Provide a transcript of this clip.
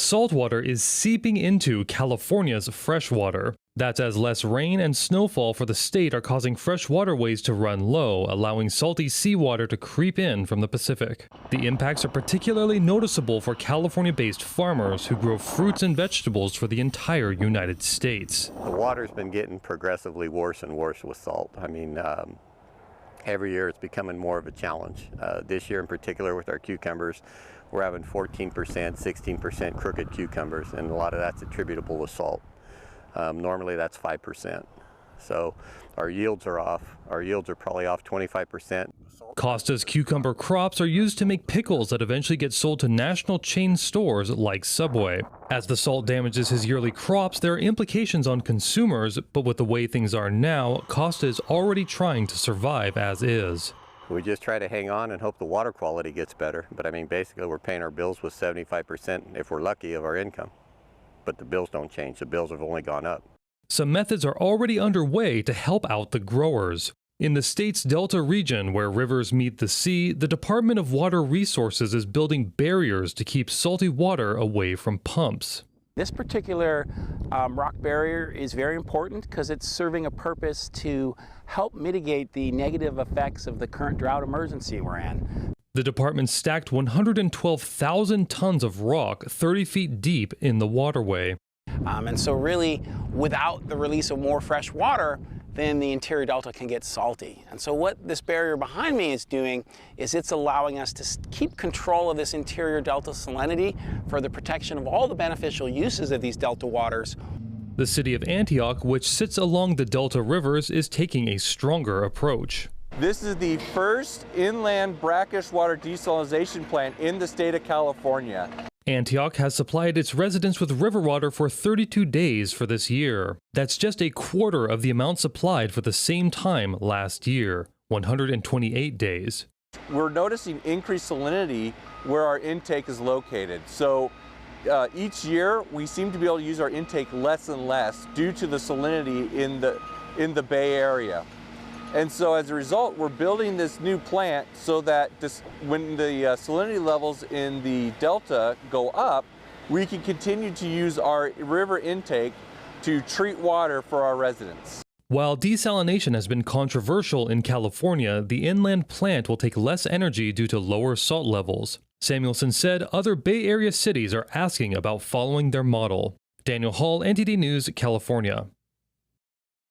Saltwater is seeping into California's freshwater. That's as less rain and snowfall for the state are causing fresh waterways to run low, allowing salty seawater to creep in from the Pacific. The impacts are particularly noticeable for California-based farmers who grow fruits and vegetables for the entire United States. The water's been getting progressively worse and worse with salt. Every year it's becoming more of a challenge. This year in particular with our cucumbers, we're having 14%, 16% crooked cucumbers, and a lot of that's attributable to salt. Normally that's 5%. So our yields are off. Our yields are probably off 25%. Costa's cucumber crops are used to make pickles that eventually get sold to national chain stores like Subway. As the salt damages his yearly crops, there are implications on consumers, but with the way things are now, Costa is already trying to survive as is. We just try to hang on and hope the water quality gets better. But basically we're paying our bills with 75%, if we're lucky, of our income. But the bills don't change. The bills have only gone up. Some methods are already underway to help out the growers. In the state's Delta region, where rivers meet the sea, the Department of Water Resources is building barriers to keep salty water away from pumps. This particular rock barrier is very important because it's serving a purpose to help mitigate the negative effects of the current drought emergency we're in. The department stacked 112,000 tons of rock 30 feet deep in the waterway. And so really, without the release of more fresh water, then the interior delta can get salty. And so what this barrier behind me is doing is it's allowing us to keep control of this interior delta salinity for the protection of all the beneficial uses of these delta waters. The city of Antioch, which sits along the delta rivers, is taking a stronger approach. This is the first inland brackish water desalination plant in the state of California. Antioch has supplied its residents with river water for 32 days for this year. That's just a quarter of the amount supplied for the same time last year, 128 days. We're noticing increased salinity where our intake is located. So each year we seem to be able to use our intake less and less due to the salinity in the Bay Area. And so as a result, we're building this new plant so that when the salinity levels in the delta go up, we can continue to use our river intake to treat water for our residents. While desalination has been controversial in California, the inland plant will take less energy due to lower salt levels. Samuelson said other Bay Area cities are asking about following their model. Daniel Hall, NTD News, California.